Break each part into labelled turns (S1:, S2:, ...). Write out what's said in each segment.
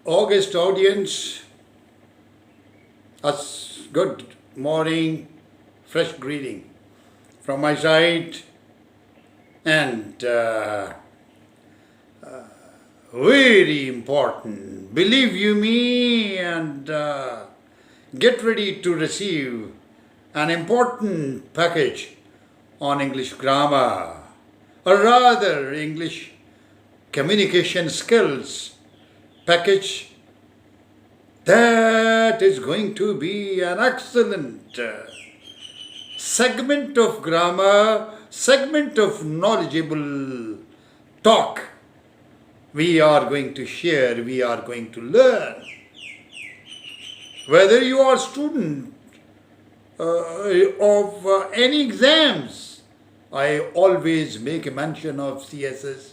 S1: August audience, a good morning, fresh greeting from my side, and very important, believe you me, and get ready to receive an important package on English grammar, or rather English communication skills package that is going to be an excellent segment of grammar, segment of knowledgeable talk we are going to share, we are going to learn. Whether you are a student of any exams, I always make a mention of CSS,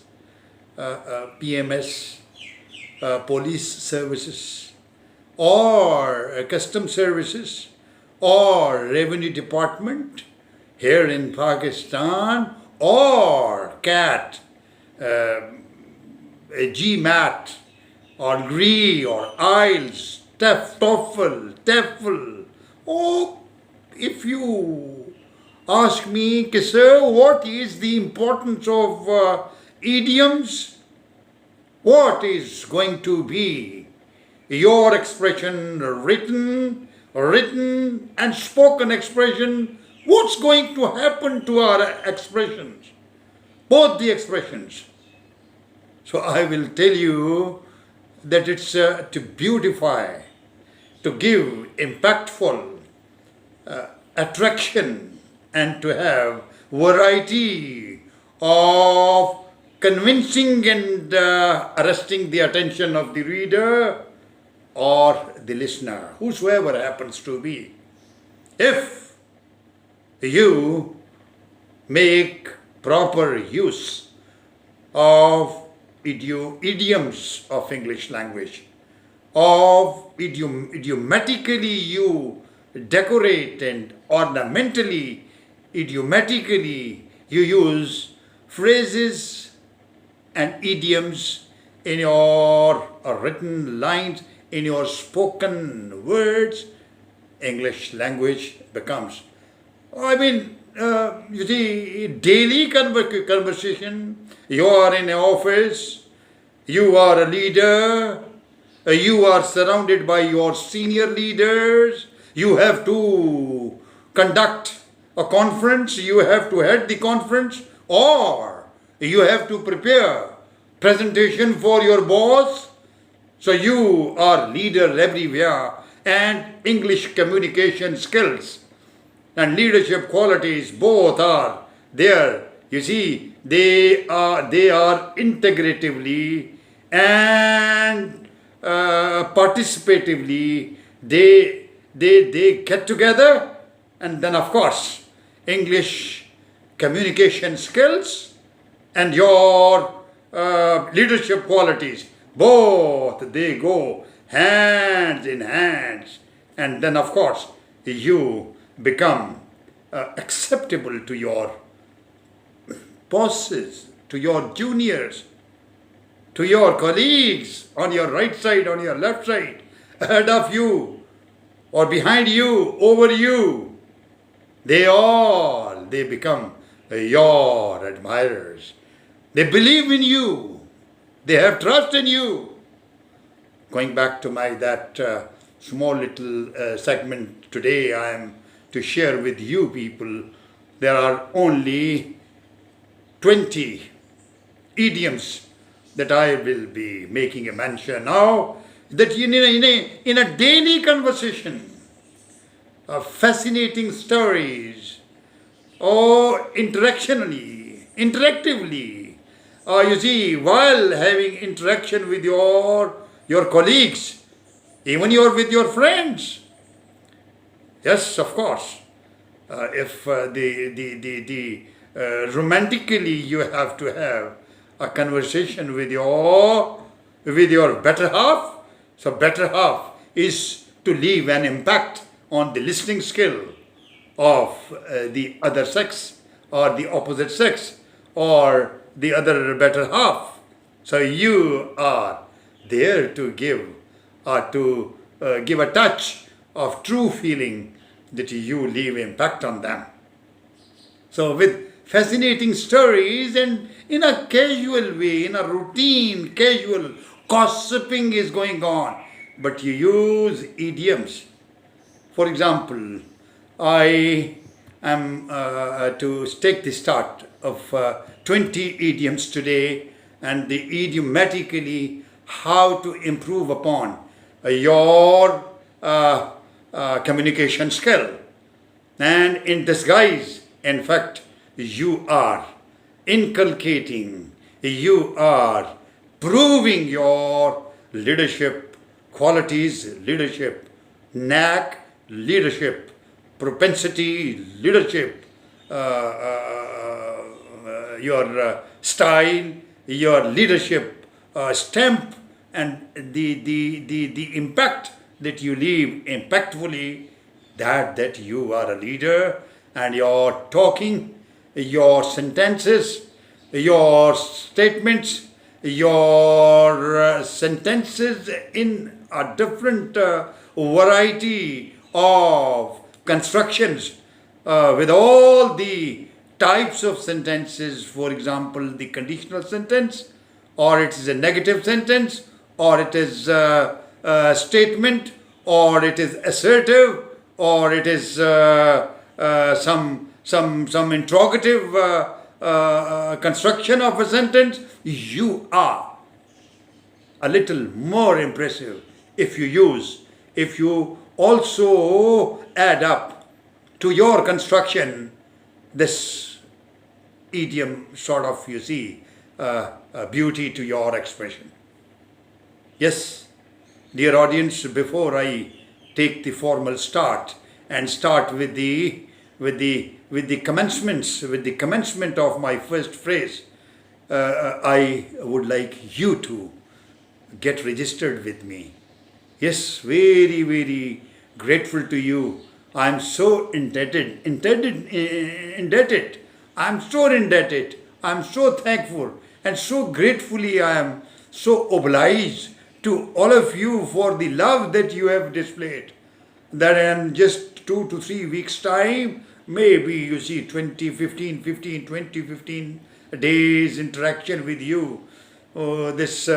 S1: PMS, police services, or custom services, or revenue department here in Pakistan, or CAT, GMAT, or GRE, or IELTS, TOEFL. Oh, if you ask me, sir, what is the importance of idioms? What is going to be your expression, written and spoken expression? What's going to happen to our expressions? Both the expressions. So I will tell you that it's to beautify, to give impactful attraction, and to have variety of convincing and arresting the attention of the reader or the listener, whosoever happens to be. If you make proper use of idioms of English language, of idiomatically you decorate, and ornamentally, idiomatically you use phrases and idioms in your written lines, in your spoken words, English language becomes, you see, daily conversation. You are in an office, you are a leader, you are surrounded by your senior leaders, you have to conduct a conference, you have to head the conference, or you have to prepare presentation for your boss. So you are leader everywhere, and English communication skills and leadership qualities both are there. You see, they are integratively and participatively, they get together, and then of course English communication skills and your leadership qualities, both they go hands in hands, and then of course you become acceptable to your bosses, to your juniors, to your colleagues on your right side, on your left side, ahead of you, or behind you, over you. They become your admirers. They believe in you. They have trust in you. Going back to that small little segment today, I am to share with you people, there are only 20 idioms that I will be making a mention now, that in a daily conversation, fascinating stories, or interactively, you see, while having interaction with your colleagues, even with your friends. Yes, of course. If romantically you have to have a conversation with your better half, so better half is to leave an impact on the listening skill of the other sex, or the opposite sex, or the other better half. So you are there to give or to give a touch of true feeling that you leave impact on them. So with fascinating stories and in a casual way, in a routine, casual gossiping is going on, but you use idioms. For example, I am to take the start of 20 idioms today and the idiomatically how to improve upon your communication skill. And in disguise, in fact, you are inculcating, you are proving your leadership qualities, leadership knack, leadership propensity, leadership, your style, your leadership stamp, and the impact that you leave impactfully, that you are a leader, and your talking, your sentences, your statements, your sentences in a different variety of constructions with all the types of sentences. For example, the conditional sentence, or it is a negative sentence, or it is a statement, or it is assertive, or it is some interrogative construction of a sentence. You are a little more impressive if you also add up to your construction this idiom sort of, you see, beauty to your expression. Yes, dear audience, before I take the formal start and start with the commencement of my first phrase, I would like you to get registered with me. Yes, very, very grateful to you. I am so indebted. I am so indebted. I am so thankful and so gratefully I am so obliged to all of you for the love that you have displayed. That in just 2 to 3 weeks time, maybe you see 15 days interaction with you, this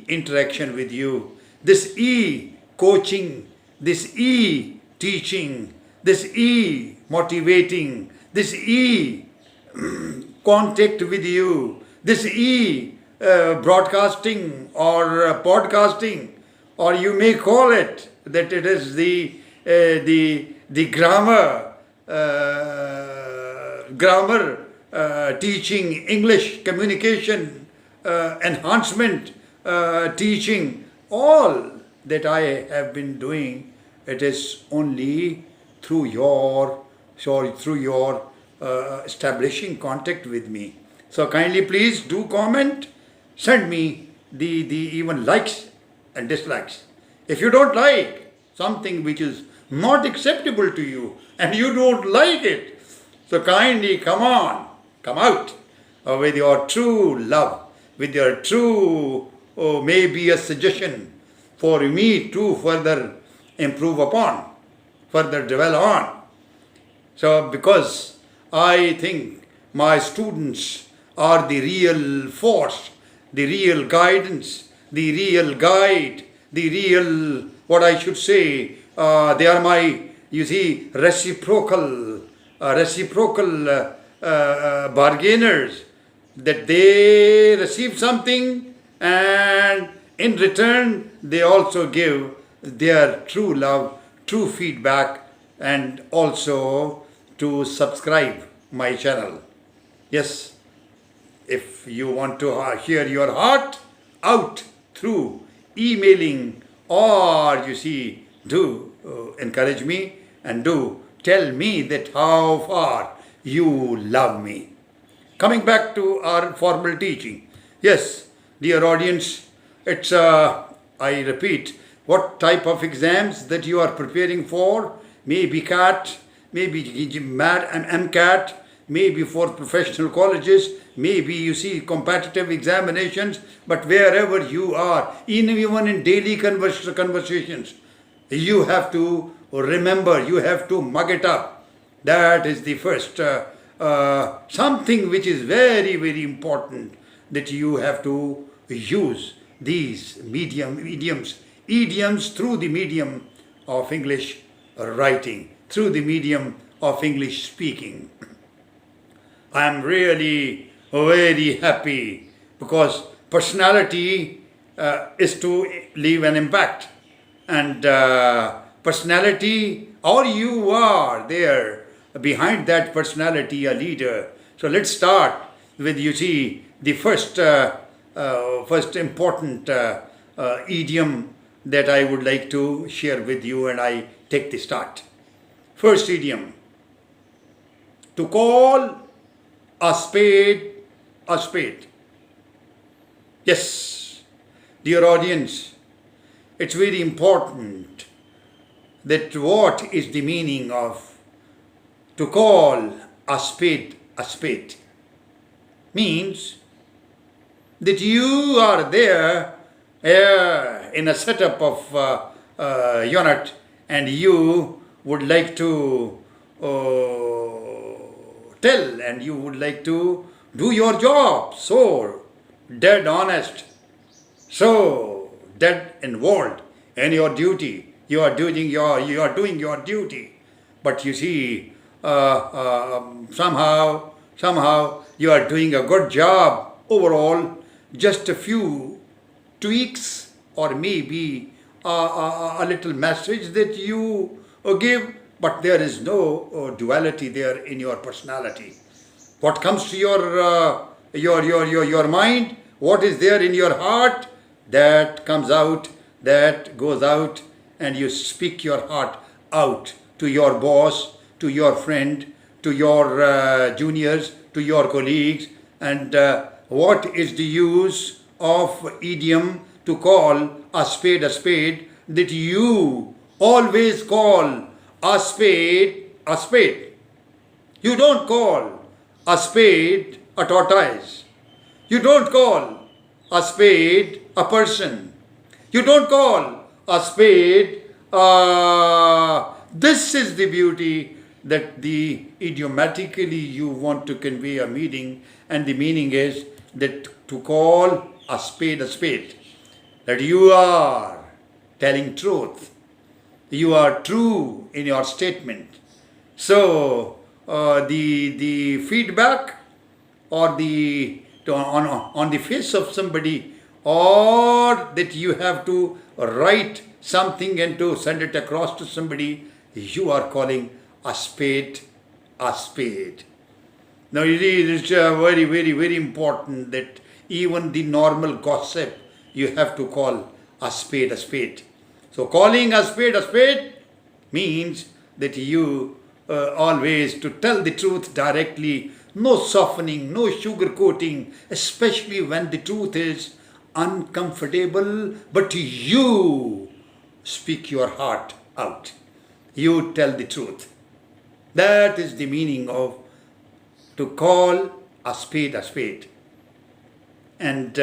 S1: interaction with you, this coaching, this teaching, this motivating, this contact with you, this broadcasting or podcasting, or you may call it that it is the grammar teaching, English communication enhancement teaching, all that I have been doing, it is only through your establishing contact with me. So kindly please do comment, send me the even likes and dislikes. If you don't like something which is not acceptable to you and you don't like it, so kindly come out with your true love, with your true, maybe a suggestion for me to further improve upon, further dwell on. So because I think my students are the real force, the real guidance, the real guide, the real, what I should say, they are my, you see, reciprocal bargainers, that they receive something and in return they also give their true love, true feedback, and also to subscribe my channel. Yes, if you want to hear your heart out through emailing, or you see, do encourage me and do tell me that how far you love me. Coming back to our formal teaching. Yes, dear audience, it's I repeat, what type of exams that you are preparing for, maybe CAT, maybe MCAT, maybe for professional colleges, maybe you see competitive examinations, but wherever you are, even in daily conversations, you have to remember, you have to mug it up. That is the first something which is very, very important, that you have to use these idioms through the medium of English writing, through the medium of English speaking. I am really very happy because personality is to leave an impact, and personality, or you are there behind that personality, a leader. So let's start with, you see, the first important idiom that I would like to share with you, and I take the start. First idiom: to call a spade a spade. Yes, dear audience, it's very important that what is the meaning of to call a spade a spade. Means that you are there in a setup of unit, and you would like to tell, and you would like to do your job so dead honest, so dead involved in your duty. You are doing your duty, but you see, somehow you are doing a good job overall. Just a few tweaks, or maybe a little message that you give, but there is no duality there in your personality. What comes to your mind, what is there in your heart, that comes out, that goes out, and you speak your heart out to your boss, to your friend, to your juniors, to your colleagues. And what is the use of idiom to call a spade, that you always call a spade a spade? You don't call a spade a tortoise. You don't call a spade a person. You don't call a spade. This is the beauty, that the idiomatically you want to convey a meaning, and the meaning is that to call a spade, that you are telling truth, you are true in your statement. So the feedback, or on the face of somebody, or that you have to write something and to send it across to somebody, you are calling a spade a spade. Now it is very, very, very important that even the normal gossip, you have to call a spade a spade. So calling a spade means that you always to tell the truth directly, no softening, no sugarcoating, especially when the truth is uncomfortable, but you speak your heart out. You tell the truth. That is the meaning of to call a spade. And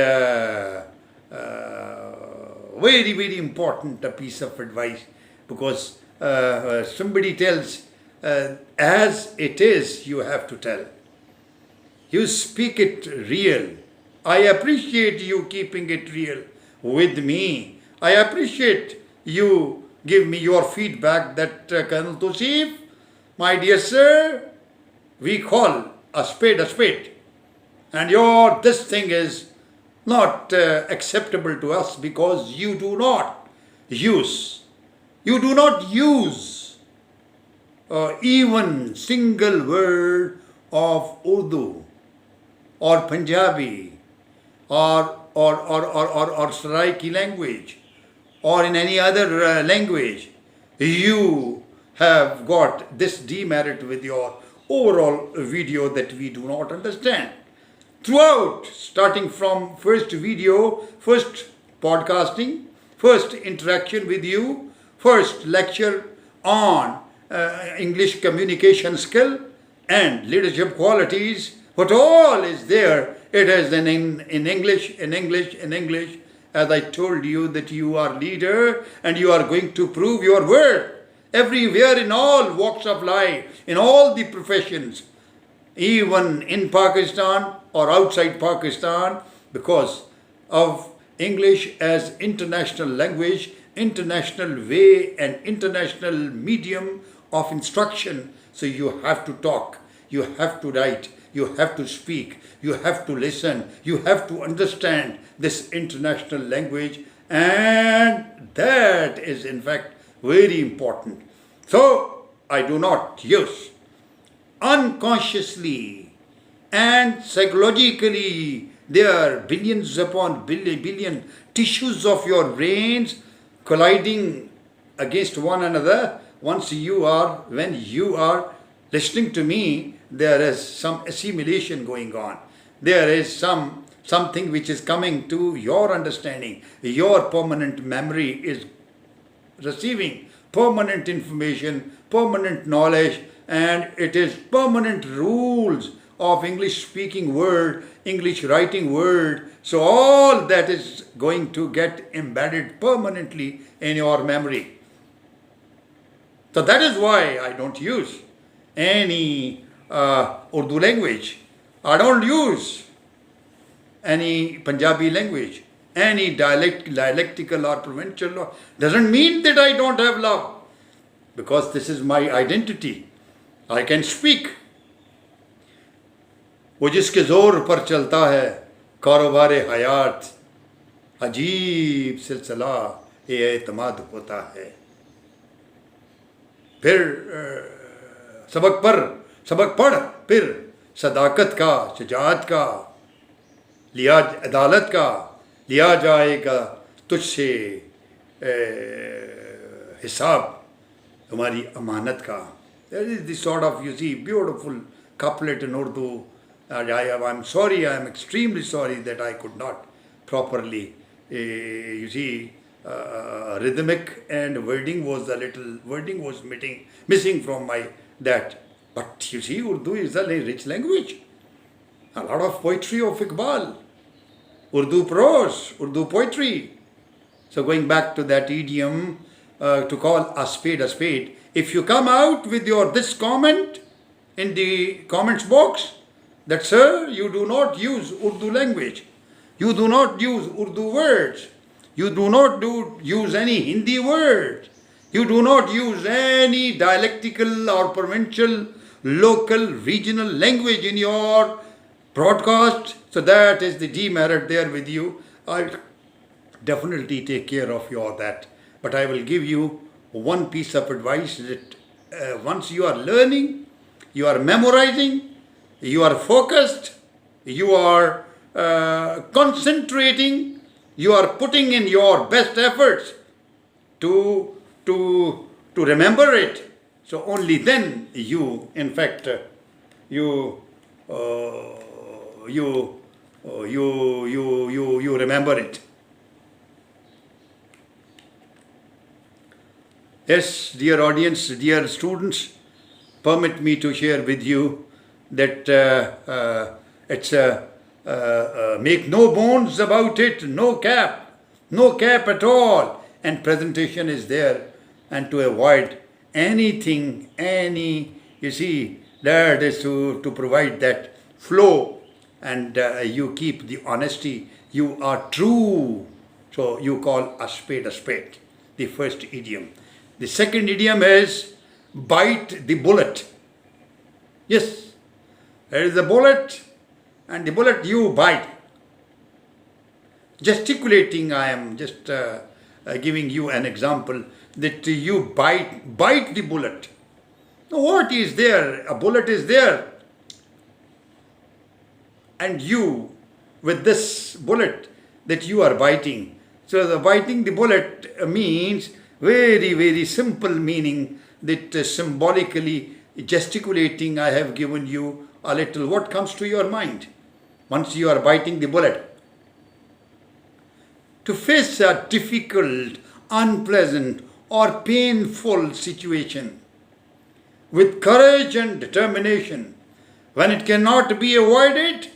S1: very, very important a piece of advice, because somebody tells as it is, you have to tell. You speak it real. I appreciate you keeping it real with me. I appreciate you give me your feedback that Colonel Tosif, my dear sir, we call a spade, and this thing is not acceptable to us, because you do not use even single word of Urdu or Punjabi or Saraiki language, or in any other language. You have got this demerit with your overall video, that we do not understand. Throughout, starting from first video, first podcasting, first interaction with you, first lecture on English communication skill, and leadership qualities, what all is there, it is in English. As I told you that you are leader and you are going to prove your worth everywhere in all walks of life, in all the professions, even in Pakistan or outside Pakistan, because of English as international language, international way and international medium of instruction. So you have to talk, you have to write, you have to speak, you have to listen, you have to understand this international language, and that is in fact very important. So I do not use unconsciously and psychologically. There are billions upon billion tissues of your brains colliding against one another. When you are listening to me, there is some assimilation going on. There is something which is coming to your understanding. Your permanent memory is receiving permanent information, permanent knowledge, and it is permanent rules of English speaking world, English writing world. So all that is going to get embedded permanently in your memory. So that is why I don't use any Urdu language. I don't use any Punjabi language, any dialectical or provincial law. Doesn't mean that I don't have love, because this is my identity. I can speak. वो जिसके जोर पर चलता है कारोबार हयात, अजीब सिलसिला ये एतमाद होता है. फिर सबक पढ़ फिर सदाकत का, शुजाअत का, लिया अदालत का लिया जाएगा तुझसे हिसाब, तुम्हारी अमानत का. That is the sort of, you see, beautiful couplet in Urdu. I'm sorry, I am extremely sorry that I could not properly, you see, rhythmic and wording was missing from my that. But you see, Urdu is a rich language. A lot of poetry of Iqbal, Urdu prose, Urdu poetry. So going back to that idiom, to call a spade, if you come out with this comment in the comments box, that sir, you do not use Urdu language, you do not use Urdu words, you do not use any Hindi words, you do not use any dialectical or provincial, local, regional language in your broadcast, so that is the demerit there with you. I'll definitely take care of that. But I will give you one piece of advice, that once you are learning, you are memorizing, you are focused, you are concentrating, you are putting in your best efforts to remember it. So only then you, in fact, you remember it. Yes, dear audience, dear students, permit me to share with you that it's make no bones about it, no cap at all, and presentation is there, and to avoid anything, you see, that is to provide that flow, and you keep the honesty, you are true, so you call a spade, the first idiom. The second idiom is bite the bullet. Yes, there is a bullet, and the bullet you bite. Gesticulating, I am just giving you an example, that you bite the bullet. Now what is there? A bullet is there. And you, with this bullet that you are biting. So the biting the bullet means very, very simple meaning, that symbolically gesticulating I have given you a little. What comes to your mind once you are biting the bullet? To face a difficult, unpleasant or painful situation with courage and determination, when it cannot be avoided,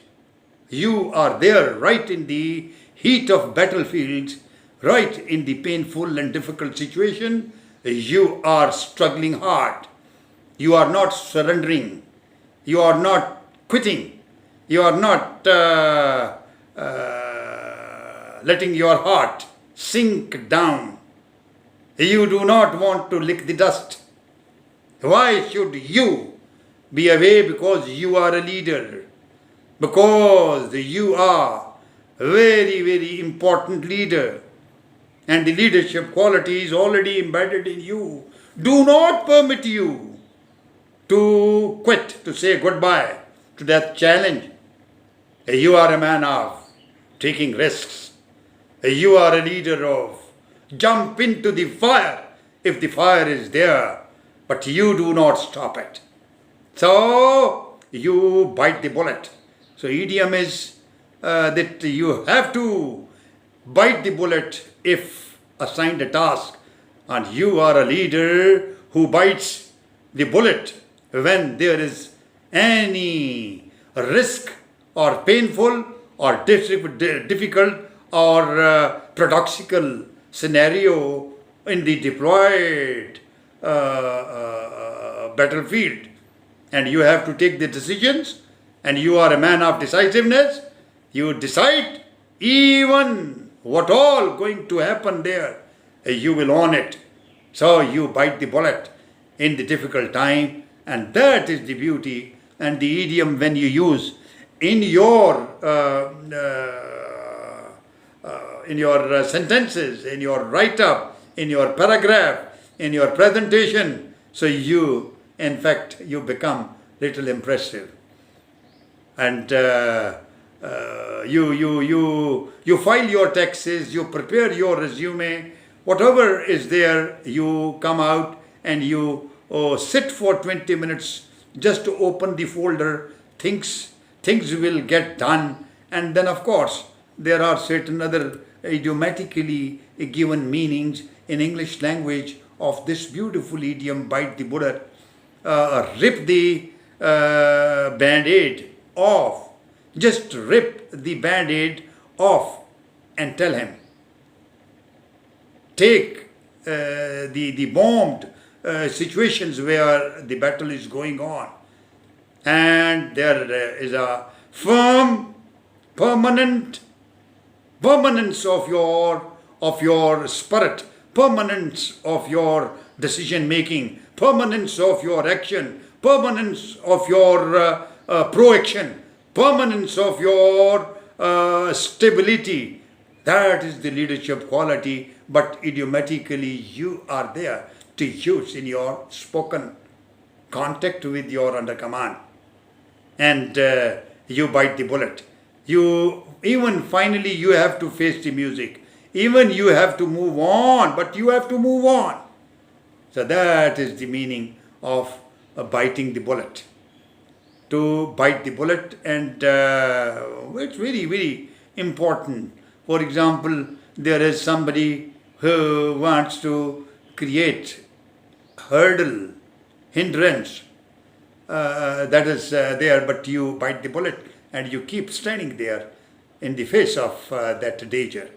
S1: you are there right in the heat of battlefields, right in the painful and difficult situation. You are struggling hard. You are not surrendering. You are not quitting. You are not letting your heart sink down. You do not want to lick the dust. Why should you be away? Because you are a leader. Because you are a very, very important leader. And the leadership quality is already embedded in you. Do not permit you to quit, to say goodbye to that challenge. You are a man of taking risks. You are a leader of jump into the fire if the fire is there, but you do not stop it. So you bite the bullet. So idiom is that you have to bite the bullet if assigned a task, and you are a leader who bites the bullet when there is any risk or painful or difficult or paradoxical scenario in the deployed battlefield, and you have to take the decisions, and you are a man of decisiveness. You decide even what all going to happen there, you will own it. So you bite the bullet in the difficult time, and that is the beauty. And the idiom when you use in your sentences, in your write-up, in your paragraph, in your presentation, so you, in fact, you become little impressive. And you file your taxes, you prepare your resume, whatever is there, you come out and you sit for 20 minutes just to open the folder. Things will get done. And then, of course, there are certain other idiomatically given meanings in English language of this beautiful idiom, bite the bullet. Rip the band-aid off. Just rip the band-aid off and tell him. Take the bombed situations where the battle is going on, and there is a firm, permanence of your spirit, permanence of your decision making, permanence of your action, permanence of your proaction, permanence of your stability. That is the leadership quality, but idiomatically you are there to use in your spoken contact with your under command. And you bite the bullet. Finally you have to face the music. Even you have to move on, but you have to move on. So that is the meaning of biting the bullet. To bite the bullet, and it's very, very important. For example, there is somebody who wants to create hurdle, hindrance, that is there, but you bite the bullet and you keep standing there in the face of that danger.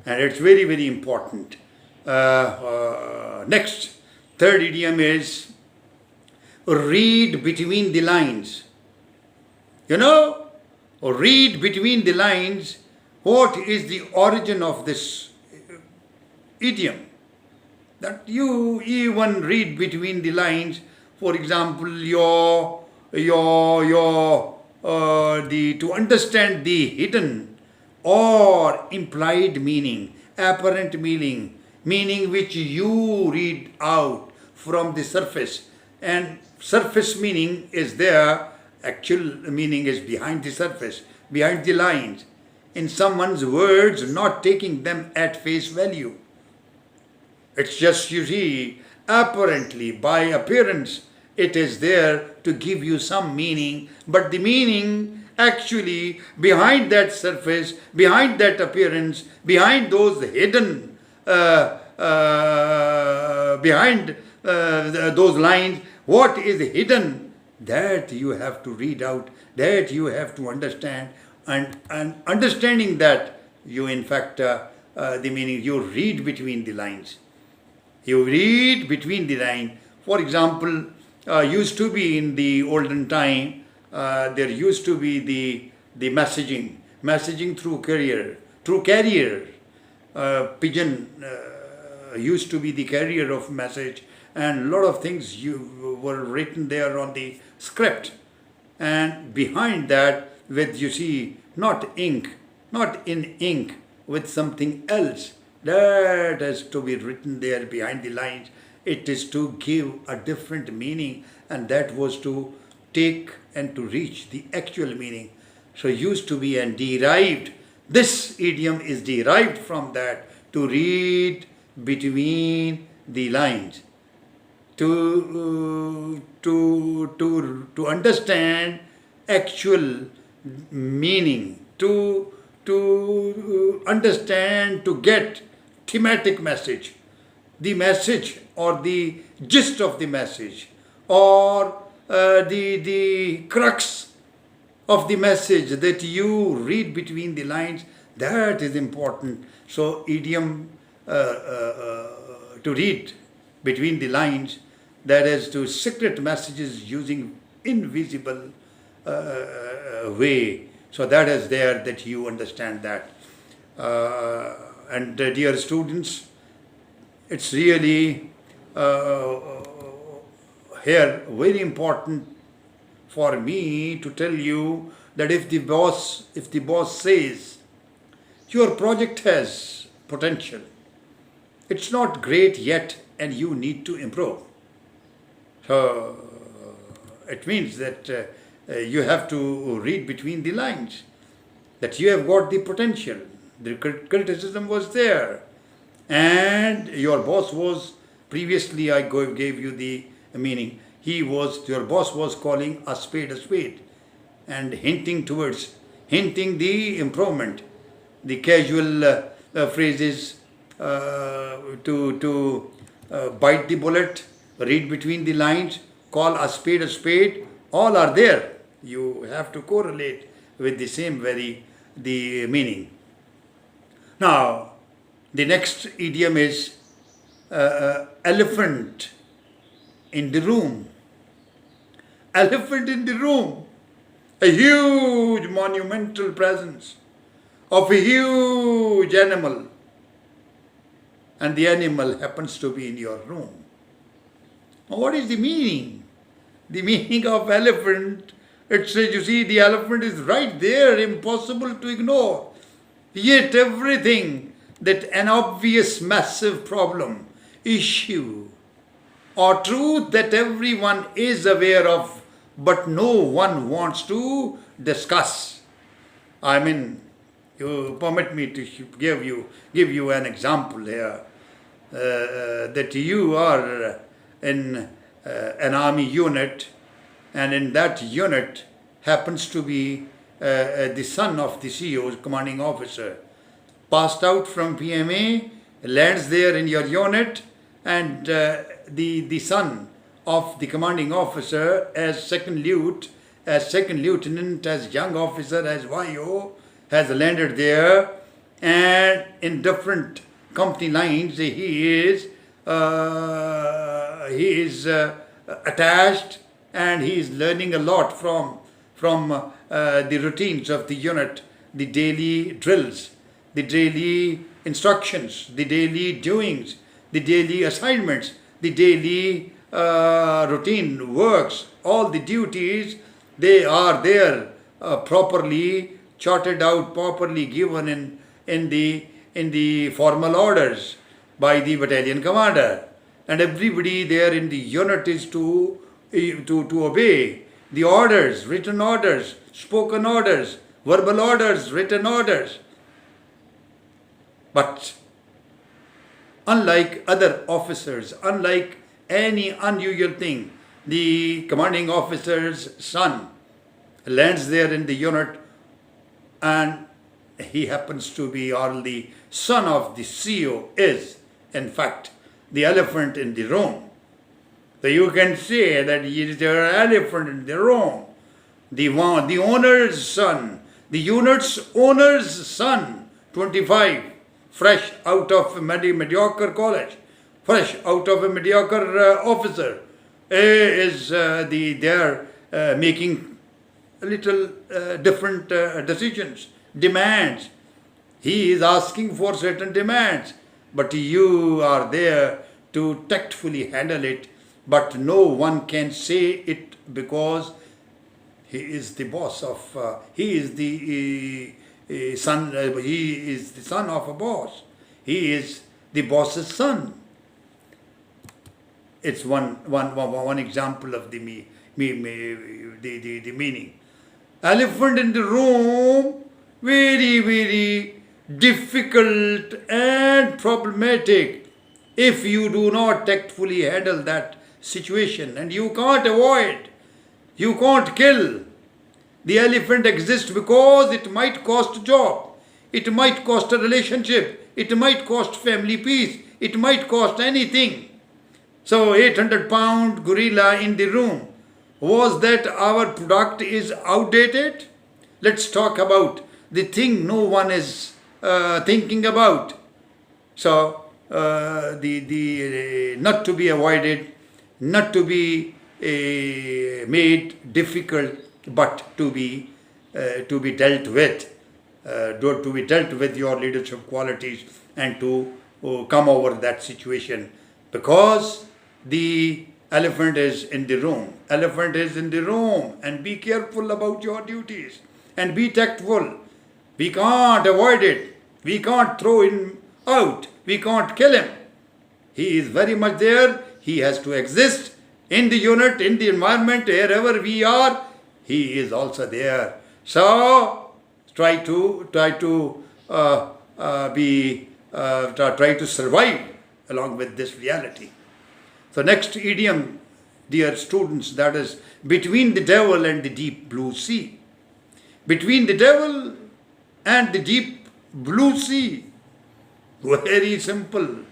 S1: And it's very, very important. Next, third idiom is read between the lines. Read between the lines. What is the origin of this idiom? That you even read between the lines. For example, to understand the hidden or implied meaning, apparent meaning which you read out from the surface. And surface meaning is there, actual meaning is behind the surface, behind the lines. In someone's words, not taking them at face value. It's just, you see, apparently, by appearance, it is there to give you some meaning, but the meaning actually behind that surface, behind that appearance, behind those hidden, behind those lines, what is hidden, that you have to read out, that you have to understand, and understanding that you in fact the meaning you read between the lines. You read between the line. For example, used to be in the olden time, there used to be the messaging through carrier. Pigeon used to be the carrier of message, and a lot of things you were written there on the script. And behind that, with you see not ink, not in ink, with something else that has to be written there behind the lines. It is to give a different meaning, and that was to take and to reach the actual meaning. So used to be and derived. This idiom is derived from that, to read between the lines, to understand actual meaning, to understand, to get thematic message, the message or the gist of the message, or the crux of the message that you read between the lines. That is important. So idiom to read between the lines, that is to secret messages using invisible way. So that is there, that you understand that. And dear students, it's really here very important for me to tell you that if the boss says your project has potential, it's not great yet and you need to improve. So it means that you have to read between the lines, that you have got the potential. The criticism was there, and your boss was, previously I gave you the meaning, your boss was calling a spade, and hinting the improvement, the casual phrases to bite the bullet, read between the lines, call a spade, all are there. You have to correlate with the same the meaning. Now, the next idiom is elephant in the room. Elephant in the room. A huge monumental presence of a huge animal. And the animal happens to be in your room. Now, what is the meaning? The meaning of elephant, it says, you see, the elephant is right there, impossible to ignore. Yet everything that an obvious massive problem, issue, or truth that everyone is aware of, but no one wants to discuss. I mean, you permit me to give you an example here, that you are in an army unit, and in that unit happens to be the son of the CEO, commanding officer, passed out from PMA, lands there in your unit, and the son of the commanding officer, as second lieutenant, as young officer, as YO, has landed there, and in different company lines he is attached, and he is learning a lot from the routines of the unit, the daily drills, the daily instructions, the daily doings, the daily assignments, the daily routine works, all the duties, they are there properly charted out, properly given in the formal orders by the battalion commander. And everybody there in the unit is to obey the orders, written orders, spoken orders, verbal orders, written orders. But unlike other officers, unlike any unusual thing, the commanding officer's son lands there in the unit, and he happens to be, or the son of the CEO is, in fact, the elephant in the room. So you can say that he is the elephant in the room. The owner's son, the unit's owner's son, 25, fresh out of a mediocre college, fresh out of a mediocre officer, is there making a little different decisions, demands. He is asking for certain demands, but you are there to tactfully handle it. But no one can say it because he is the boss of. He is the son. He is the son of a boss. He is the boss's son. It's one example of the meaning. Elephant in the room, very, very difficult and problematic if you do not tactfully handle that situation. And you can't avoid, you can't kill. The elephant exists because it might cost a job, it might cost a relationship, it might cost family peace, it might cost anything. So 800-pound gorilla in the room. Was that our product is outdated? Let's talk about the thing no one is thinking about. So the not to be avoided, not to be made difficult, but to be dealt with. To be dealt with your leadership qualities and to come over that situation, because the elephant is in the room. Elephant is in the room, and be careful about your duties and be tactful. We can't avoid it. We can't throw him out. We can't kill him. He is very much there. He has to exist in the unit, in the environment, wherever we are. He is also there. So try to survive along with this reality. So next idiom, dear students, that is between the devil and the deep blue sea. Between the devil and the deep blue sea. Very simple.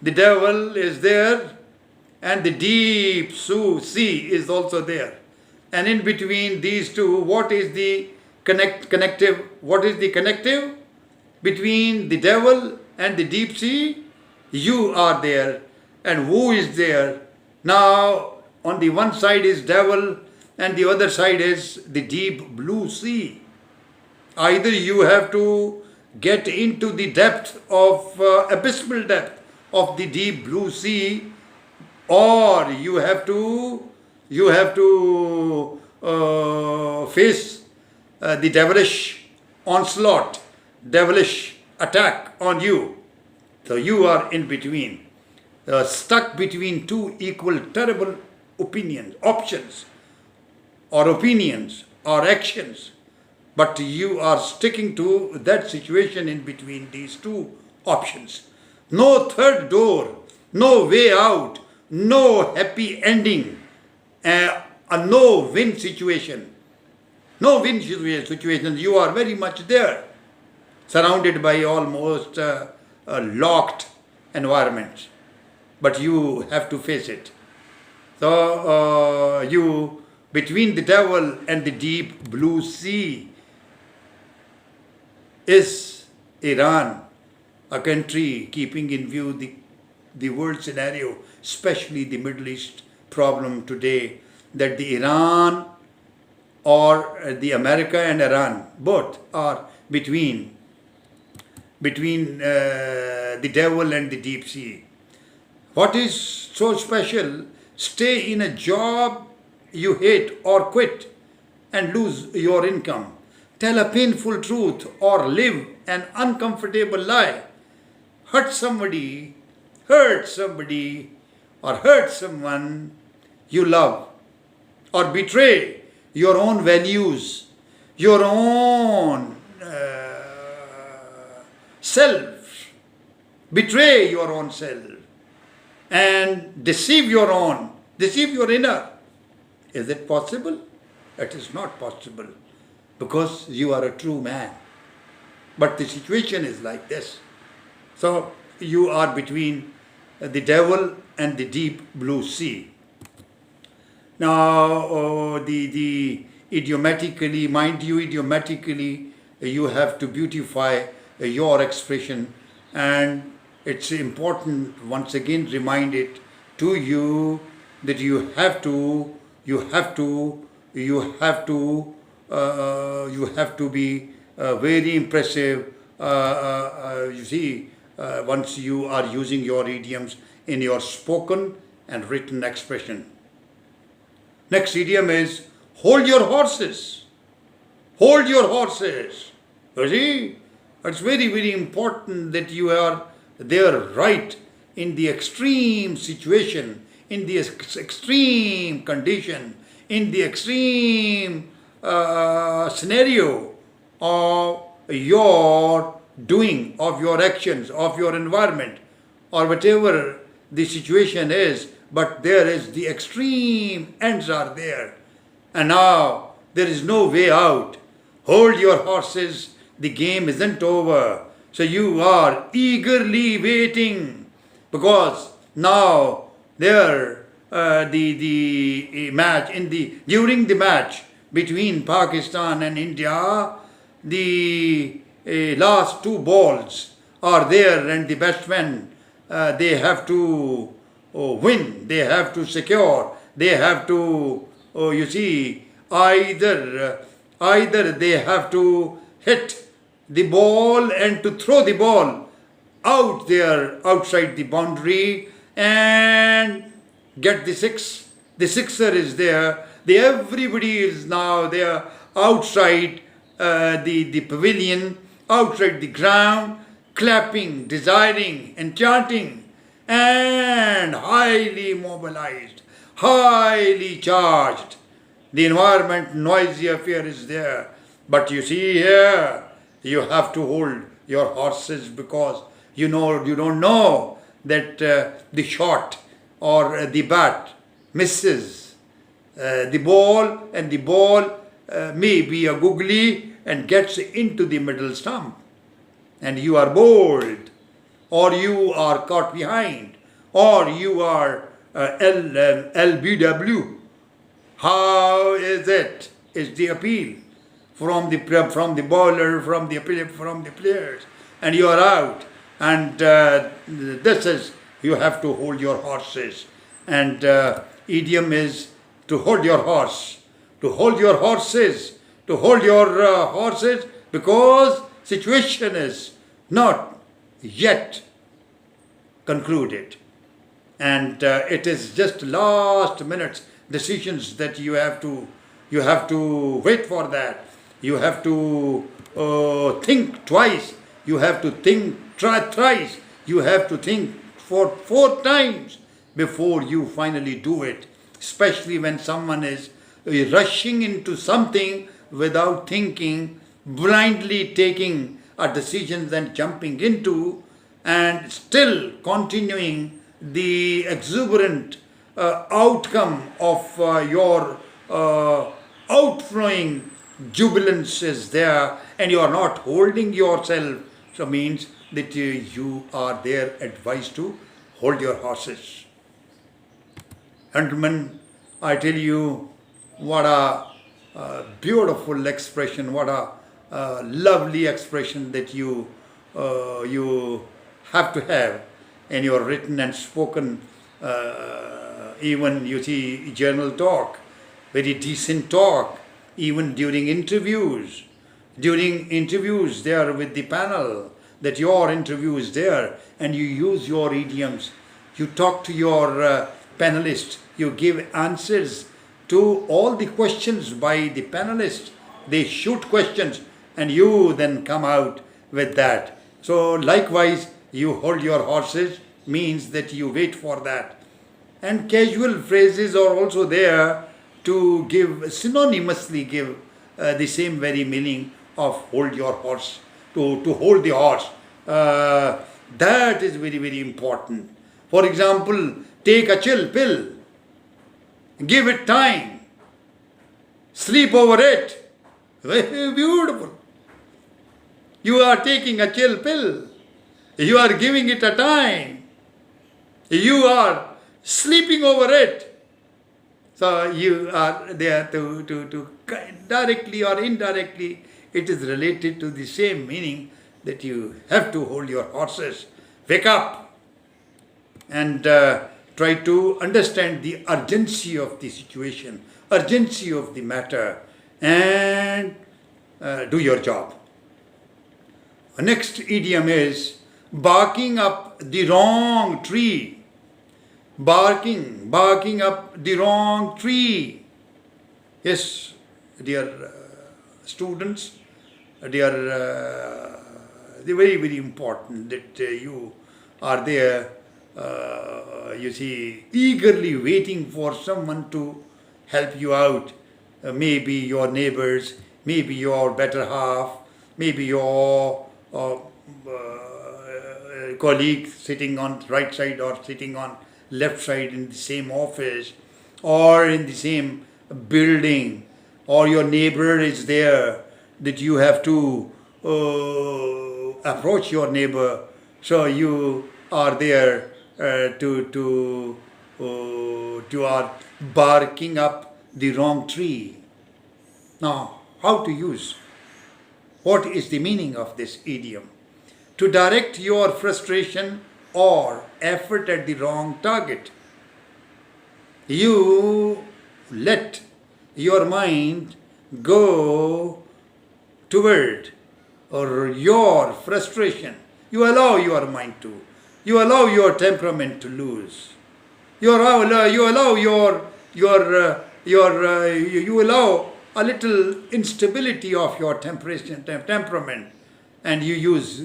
S1: The devil is there and the deep sea is also there. And in between these two, what is the connective? What is the connective? Between the devil and the deep sea, you are there. And who is there? Now, on the one side is devil and the other side is the deep blue sea. Either you have to get into the depth of, abysmal depth of the deep blue sea, or you have to face the devilish onslaught, devilish attack on you. So you are in between. Stuck between two equal terrible options or actions, but you are sticking to that situation in between these two options. No third door, no way out, no happy ending, a no win situation. No win situation. You are very much there, surrounded by almost locked environments. But you have to face it. So you, between the devil and the deep blue sea, is Iran, a country keeping in view the world scenario, especially the Middle East problem today, that the Iran or the America and Iran, both are between the devil and the deep sea. What is so special? Stay in a job you hate or quit and lose your income. Tell a painful truth or live an uncomfortable lie. Hurt somebody or hurt someone you love, or betray your own values, your own self. Betray your own self. And deceive your inner. Is it possible? It is not possible, because you are a true man. But the situation is like this. So you are between the devil and the deep blue sea. Now, the idiomatically, mind you, idiomatically, you have to beautify your expression, and it's important once again remind it to you that you have to be very impressive. You see, once you are using your idioms in your spoken and written expression. Next idiom is hold your horses. Hold your horses. You see, it's very, very important that you are there right in the extreme situation, in the extreme condition, in the extreme scenario of your doing, of your actions, of your environment, or whatever the situation is, but there is the extreme ends are there. And now there is no way out. Hold your horses, the game isn't over. So you are eagerly waiting because now there the match during the match between Pakistan and India, the last two balls are there, and the batsmen they have to win, they have to secure, they have to you see either they have to hit the ball and to throw the ball out there outside the boundary and get the six. The sixer is there. Everybody is now there outside the pavilion, outside the ground, clapping, desiring, and chanting, and highly mobilized, highly charged. The environment, noisy affair is there. But you see here, you have to hold your horses because you don't know that the shot or the bat misses the ball, and the ball may be a googly and gets into the middle stump, and you are bowled, or you are caught behind, or you are LBW. How is it? Is the appeal from the bowler, from the players, and you are out. And this is, you have to hold your horses. And idiom is to hold your horse, to hold your horses, to hold your horses, because situation is not yet concluded, and it is just last minute decisions that you have to wait for that. You have to think twice. You have to think thrice. You have to think for 4 times before you finally do it. Especially when someone is rushing into something without thinking, blindly taking a decision, then jumping into, and still continuing the exuberant outcome of your outflowing jubilance is there, and you are not holding yourself. So means that you are there advised to hold your horses. Gentlemen, I tell you, what a beautiful expression, what a lovely expression that you have to have in your written and spoken, even you see journal talk, very decent talk, even during interviews there with the panel, that your interview is there and you use your idioms, you talk to your panelists, you give answers to all the questions by the panelists. They shoot questions and you then come out with that. So likewise, you hold your horses means that you wait for that. And casual phrases are also there to give, synonymously give the same very meaning of hold your horse, to hold the horse. That is very, very important. For example, take a chill pill, give it time, sleep over it. Very beautiful. You are taking a chill pill, you are giving it a time, you are sleeping over it. So you are there to directly or indirectly, it is related to the same meaning that you have to hold your horses. Wake up and try to understand the urgency of the situation, urgency of the matter, and do your job. Next idiom is barking up the wrong tree. Barking up the wrong tree. Yes, dear students, they're very, very important that you are there, you see, eagerly waiting for someone to help you out. Maybe your neighbors, maybe your better half, maybe your colleague sitting on right side or sitting on left side in the same office or in the same building, or your neighbor is there that you have to approach your neighbor. So you are there to are barking up the wrong tree. Now, how to use? What is the meaning of this idiom? To direct your frustration or effort at the wrong target. You let your mind go toward or your frustration. You allow your mind to. You allow your temperament to lose. You allow you allow a little instability of your temperament, and you lose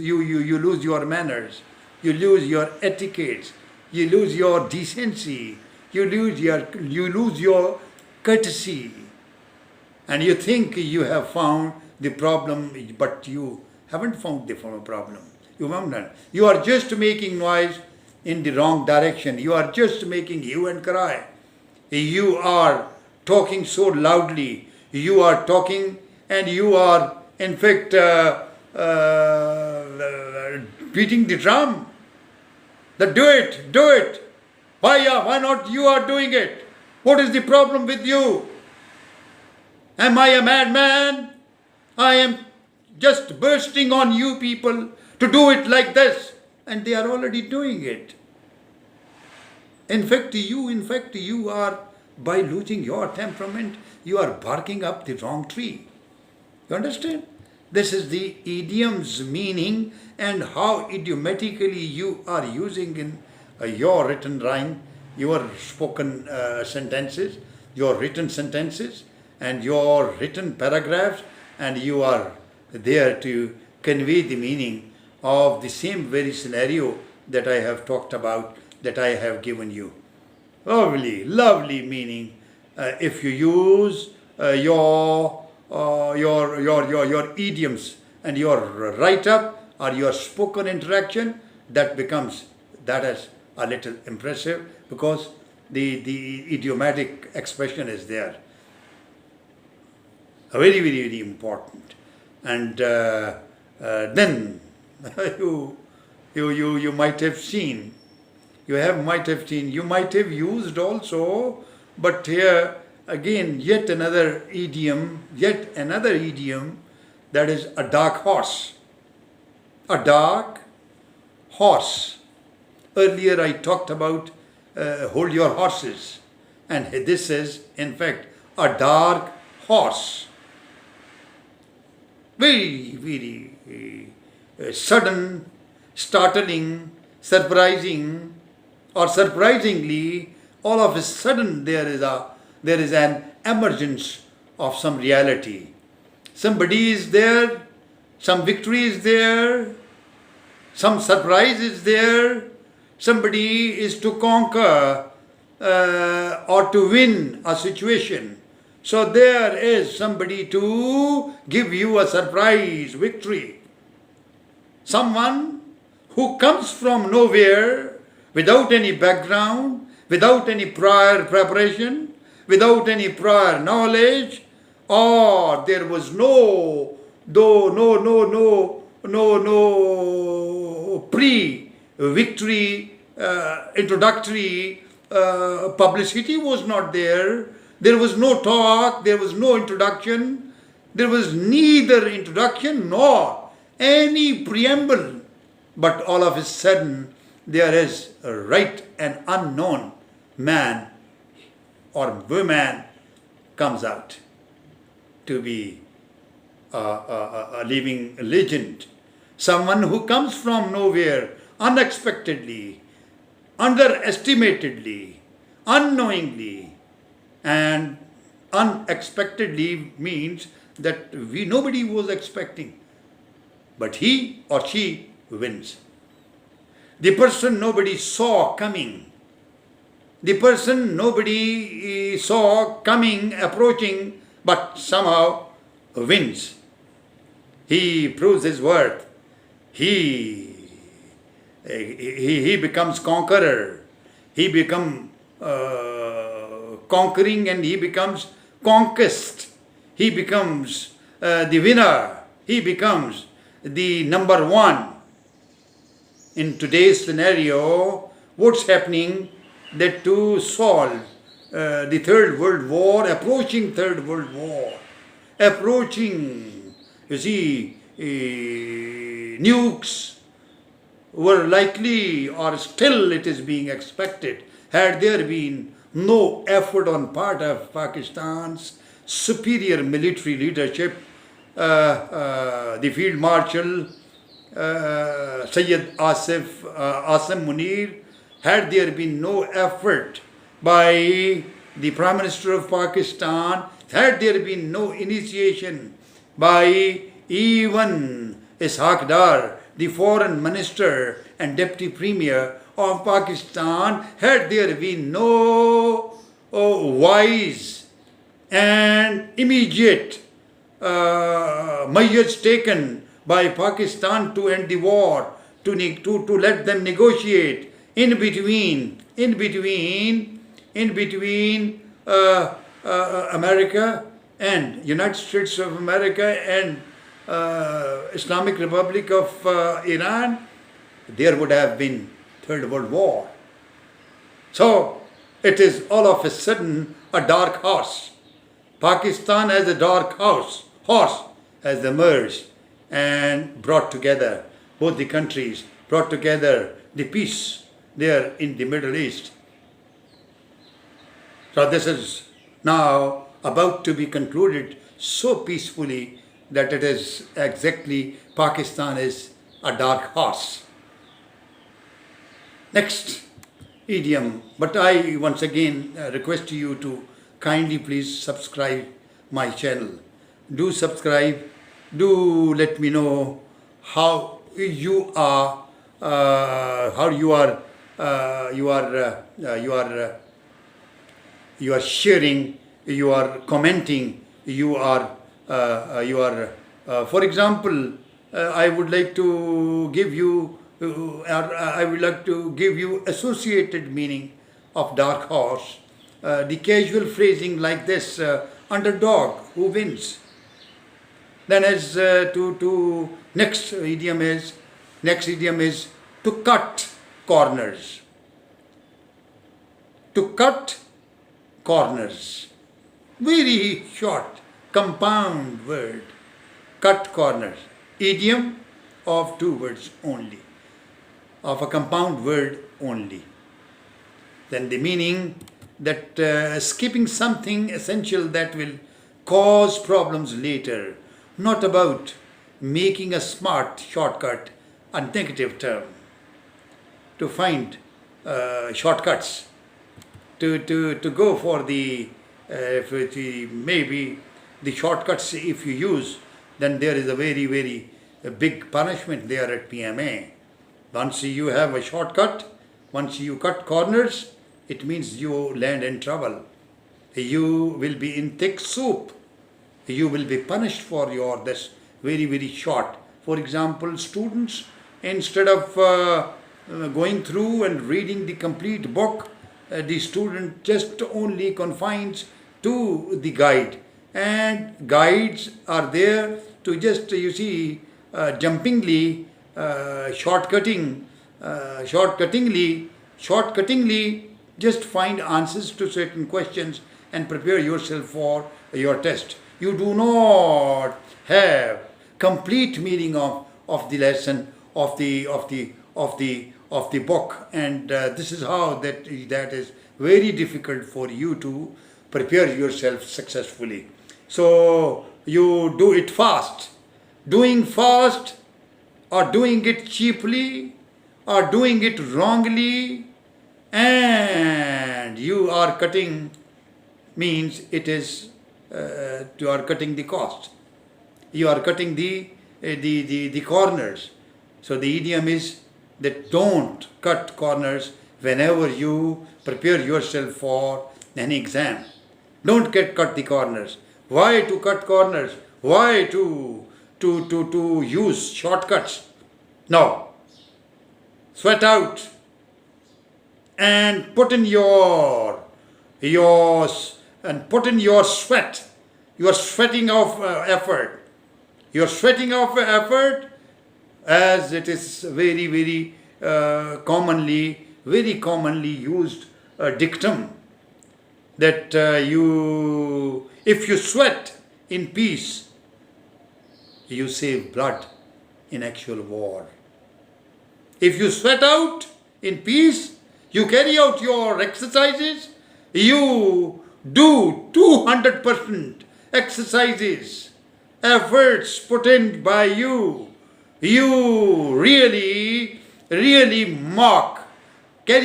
S1: your manners, you lose your etiquettes, you lose your decency, you lose your courtesy, and you think you have found the problem, but you haven't found the problem. You haven't done. You are just making noise in the wrong direction. You are just making hue and cry. You are talking so loudly. You are talking and you are in fact beating the drum. That do it. Why not you are doing it? What is the problem with you? Am I a madman? I am just bursting on you people to do it like this. And they are already doing it. In fact, you are, by losing your temperament, you are barking up the wrong tree. You understand? This is the idiom's meaning and how idiomatically you are using in your written rhyme, your spoken sentences, your written sentences, and your written paragraphs, and you are there to convey the meaning of the same very scenario that I have talked about, that I have given you. Lovely meaning. If you use your idioms and your write-up or your spoken interaction, that is a little impressive, because the idiomatic expression is there. Very important. And then you might have seen, you might have used also, but here again yet another idiom, that is a dark horse. A dark horse. Earlier I talked about hold your horses, and this is in fact a dark horse. Very sudden, startling, surprising, or surprisingly, all of a sudden there is an emergence of some reality. Somebody is there, some victory is there, some surprise is there, somebody is to conquer or to win a situation. So there is somebody to give you a surprise victory. Someone who comes from nowhere, without any background, without any prior preparation, without any prior knowledge, or there was no pre-victory introductory publicity was not there. There was no talk, there was no introduction, there was neither introduction nor any preamble. But all of a sudden, there is a right an unknown man or woman comes out to be a living legend. Someone who comes from nowhere, unexpectedly, underestimatedly, unknowingly, and unexpectedly means that nobody was expecting, but he or she wins. The person nobody saw coming, the person nobody saw coming, approaching, but somehow wins. He proves his worth. He becomes conqueror. He becomes conquering, and he becomes conquest. He becomes the winner. He becomes the number one. In today's scenario, what's happening? That to solve the Third World War, approaching Third World War, approaching, you see, nukes were likely, or still it is being expected, had there been no effort on part of Pakistan's superior military leadership, the Field Marshal Sayyid Asim Munir, had there been no effort by the Prime Minister of Pakistan, had there been no initiation by even Ishaq Dar, the Foreign Minister and Deputy Premier of Pakistan, had there been no wise and immediate measures taken by Pakistan to end the war, to let them negotiate in between America and United States of America and Islamic Republic of Iran, there would have been Third World War. So it is all of a sudden a dark horse. Pakistan as a dark horse has emerged and brought together both the countries, brought together the peace there in the Middle East. So this is now about to be concluded so peacefully that it is exactly Pakistan is a dark horse. Next idiom, but I once again request you to kindly please subscribe my channel. Do subscribe. Do let me know how you are sharing, you are commenting, for example, I would like to give you associated meaning of dark horse, the casual phrasing like this, underdog who wins. Then as to next idiom is to cut corners. To cut corners. Very short, compound word. Cut corners. Idiom of two words only. Of a compound word only. Then the meaning that skipping something essential that will cause problems later. Not about making a smart shortcut, a negative term. To find shortcuts. To go for maybe the shortcuts if you use, then there is a very, very big punishment there at PMA. Once you have a shortcut, once you cut corners, it means you land in trouble. You will be in thick soup. You will be punished for your this very, very short. For example, students, instead of going through and reading the complete book, the student just only confines to the guide. And guides are there to just, jumpingly, shortcuttingly, just find answers to certain questions and prepare yourself for your test. You do not have complete meaning of the lesson of the book, and this is how that is very difficult for you to prepare yourself successfully. So you do it fast. Doing fast or doing it cheaply or doing it wrongly, and you are cutting, means it is you are cutting the cost, you are cutting the corners. So the idiom is that don't cut corners whenever you prepare yourself for an exam. Don't cut the corners. Why to cut corners? Why to use shortcuts? No. Sweat out and put in your sweat. You are sweating of effort. You are sweating of effort, as it is very commonly used dictum that if you sweat in peace, you save blood in actual war. If you sweat out in peace, you carry out your exercises, you do 200% exercises, efforts put in by you, you really carry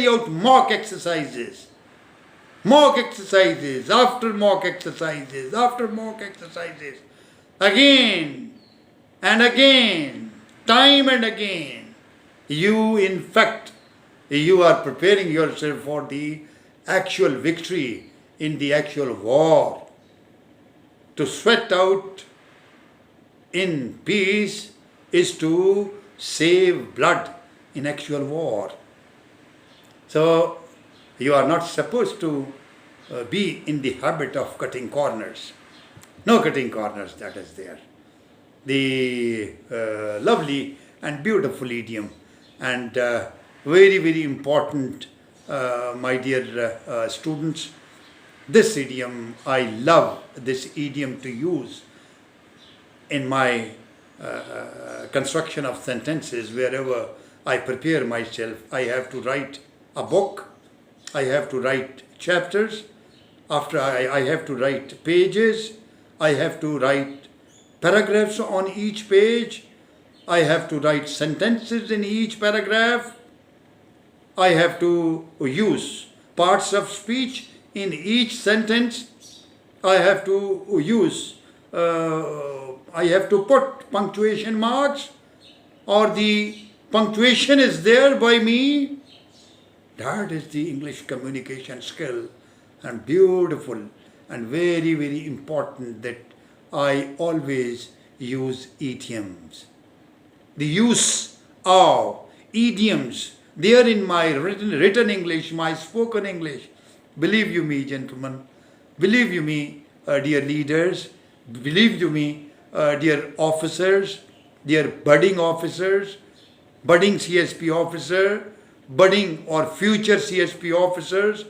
S1: out mock exercises after mock exercises, again and again, time and again. In fact, you are preparing yourself for the actual victory in the actual war. To sweat out in peace is to save blood in actual war. So you are not supposed to be in the habit of cutting corners. No cutting corners, that is there. The lovely and beautiful idiom, and very important, my dear students. This idiom, I love this idiom to use in my construction of sentences. Wherever I prepare myself, I have to write a book, I have to write chapters, after I have to write pages, I have to write paragraphs on each page, I have to write sentences in each paragraph, I have to use parts of speech in each sentence, I have to use, I have to put punctuation marks, or the punctuation is there by me. That is the English communication skill, and beautiful and very important that I always use idioms. The use of idioms there in my written English, my spoken English. Believe you me, gentlemen, believe you me, dear leaders, believe you me, dear officers, dear budding officers, budding CSP officer, budding or future CSP officers,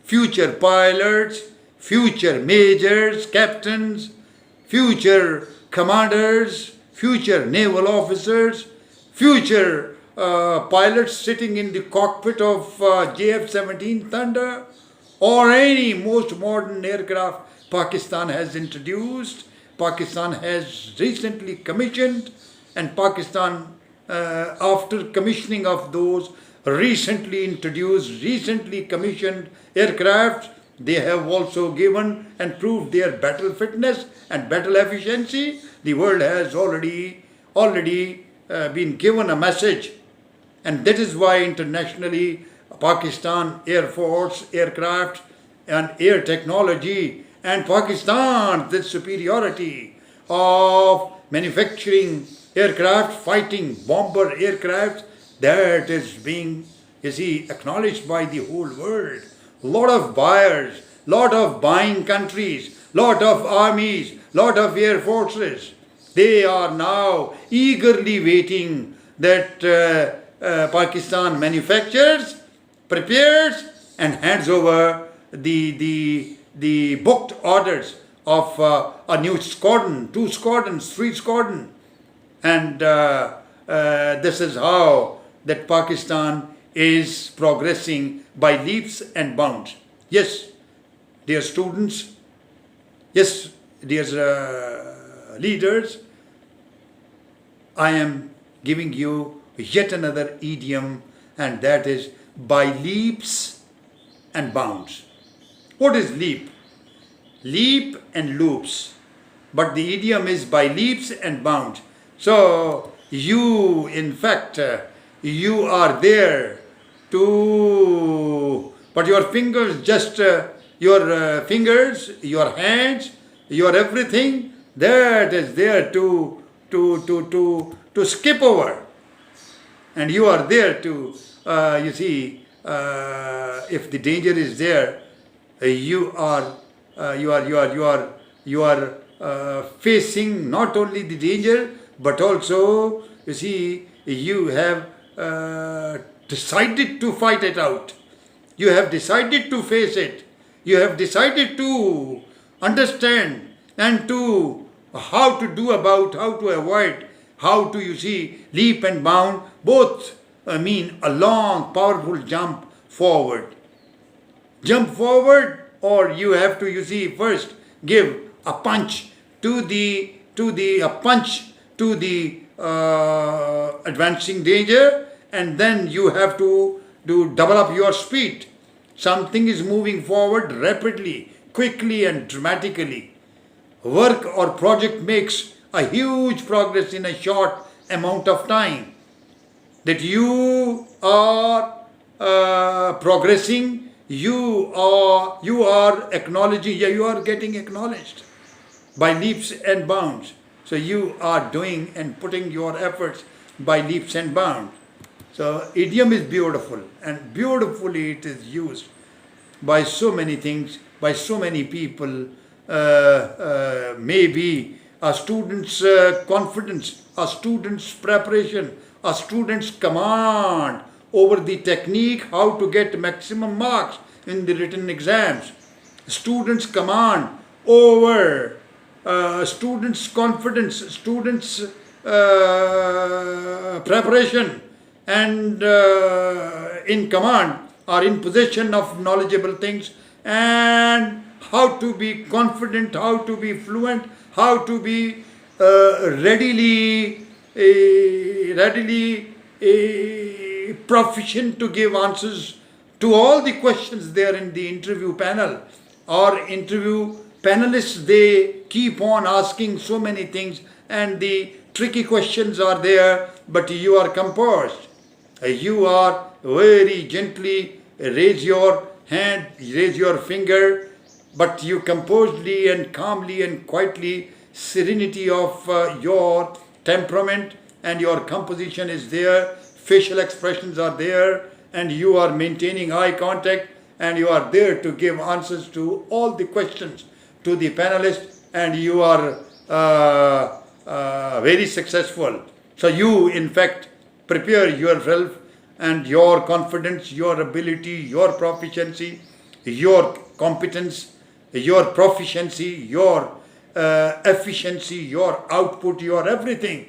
S1: future pilots, future majors, captains, future commanders, future naval officers, future pilots sitting in the cockpit of JF-17 Thunder, or any most modern aircraft Pakistan has introduced, Pakistan has recently commissioned, and Pakistan, after commissioning of those recently introduced, recently commissioned aircraft, they have also given and proved their battle fitness and battle efficiency. The world has already been given a message, and that is why internationally Pakistan Air Force aircraft and air technology, and Pakistan, the superiority of manufacturing aircraft, fighting bomber aircraft, that is being, acknowledged by the whole world. Lot of buyers, lot of buying countries, lot of armies, lot of air forces, they are now eagerly waiting that Pakistan manufactures, prepares, and hands over the the booked orders of a new squadron, 2 squadrons, 3 squadron. And this is how that Pakistan is progressing by leaps and bounds. Yes, dear students, yes, dear leaders, I am giving you yet another idiom, and that is by leaps and bounds. What is leap? Leap and loops. But the idiom is by leaps and bounds. So you, in fact, you are there to, but your fingers just, your fingers, your hands, your everything, that is there to skip over. And you are there to, you see, if the danger is there, you are facing not only the danger, but also, you see, you have decided to fight it out. You have decided to face it. You have decided to understand and to how to do about, how to avoid, how to, you see, leap and bound, both mean a long, powerful jump forward. Jump forward, or you have to, you see, first give a punch to the advancing danger, and then you have to double up your speed. Something is moving forward rapidly, quickly and dramatically. Work or project makes a huge progress in a short amount of time. That you are progressing, you are acknowledging, you are getting acknowledged by leaps and bounds. So you are doing and putting your efforts by leaps and bounds. So idiom is beautiful, and beautifully it is used by so many things, by so many people. Maybe a student's confidence, a student's preparation, a student's command over the technique how to get maximum marks in the written exams. Students' command over students' confidence, students' preparation, and in command or in possession of knowledgeable things, and how to be confident, how to be fluent, how to be readily proficient to give answers to all the questions there in the interview panel or interview panelists. They keep on asking so many things, and the tricky questions are there, but you are composed. You are very gently raise your hand, raise your finger, but you composedly and calmly and quietly, serenity of your temperament and your composition is there, facial expressions are there, and you are maintaining eye contact, and you are there to give answers to all the questions to the panelists, and you are very successful. So you, in fact, prepare yourself, and your confidence, your ability, your proficiency, your competence, your proficiency, your efficiency, your output, your everything,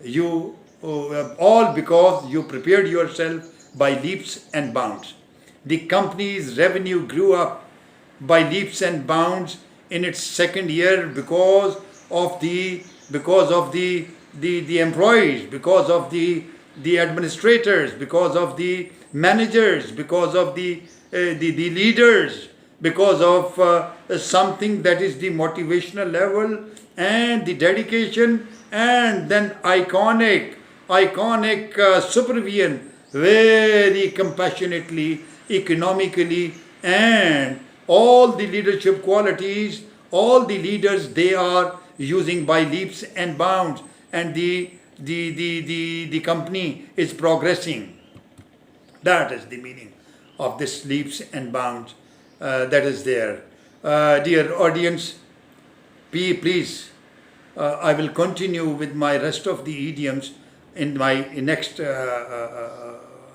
S1: you all because you prepared yourself by leaps and bounds. The company's revenue grew up by leaps and bounds in its second year because of the employees, because of the administrators, because of the managers, because of the leaders, because of something that is the motivational level and the dedication, and then iconic supervision, very compassionately, economically, and all the leadership qualities, all the leaders, they are using by leaps and bounds, and the company is progressing. That is the meaning of this leaps and bounds that is there. Dear audience, please, I will continue with my rest of the idioms in my next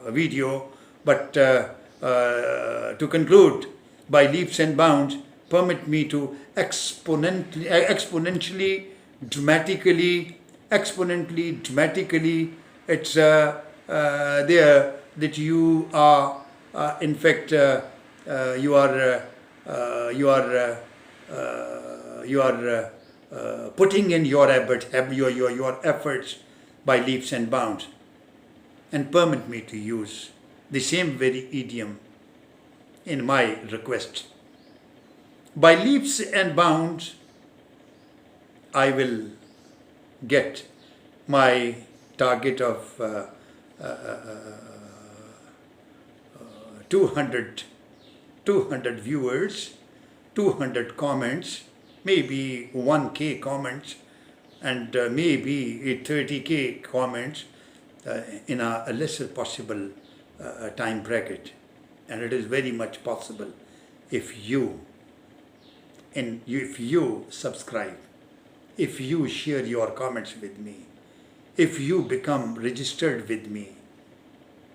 S1: video, but to conclude, by leaps and bounds, permit me to exponentially, dramatically, it's there that you are, in fact, you are putting in your efforts by leaps and bounds. And permit me to use the same very idiom in my request. By leaps and bounds, I will get my target of 200 viewers, 200 comments, maybe 1K comments, and maybe 30K comments in a lesser possible time bracket. And it is very much possible if you subscribe, if you share your comments with me, if you become registered with me.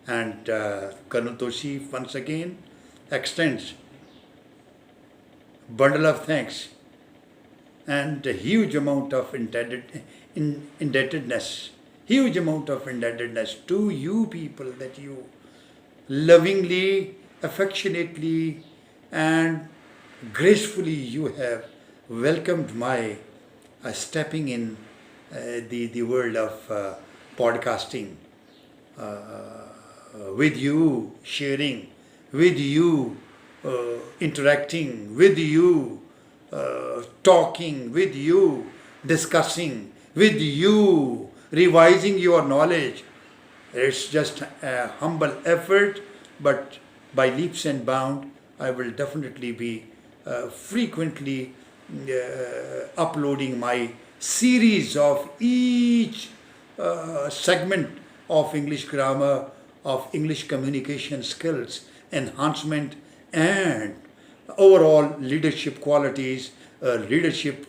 S1: And Colonel Toshif once again extends bundle of thanks and a huge amount of indebtedness to you people, that you lovingly, affectionately and gracefully you have welcomed my stepping in the world of podcasting, with you sharing, with you interacting, with you talking, with you discussing, with you revising your knowledge. It's just a humble effort, but by leaps and bounds, I will definitely be frequently uploading my series of each segment of English grammar, of English communication skills, enhancement, and overall leadership qualities, leadership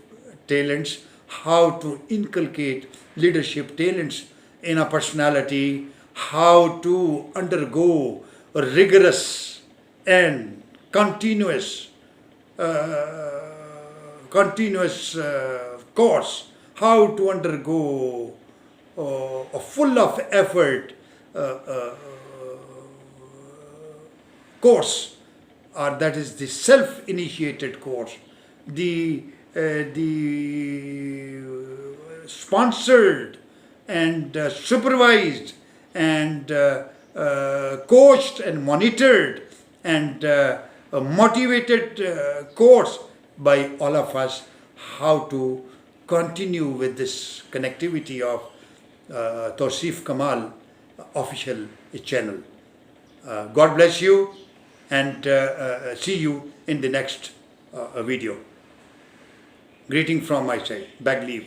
S1: talents, how to inculcate leadership talents in a personality, how to undergo a rigorous and continuous course, how to undergo a full of effort course, or that is the self-initiated course, the sponsored and supervised and coached and monitored and motivated course by all of us, how to continue with this connectivity of Tausif Kamal official channel. God bless you, and see you in the next video. Greeting from my side. Bag leave.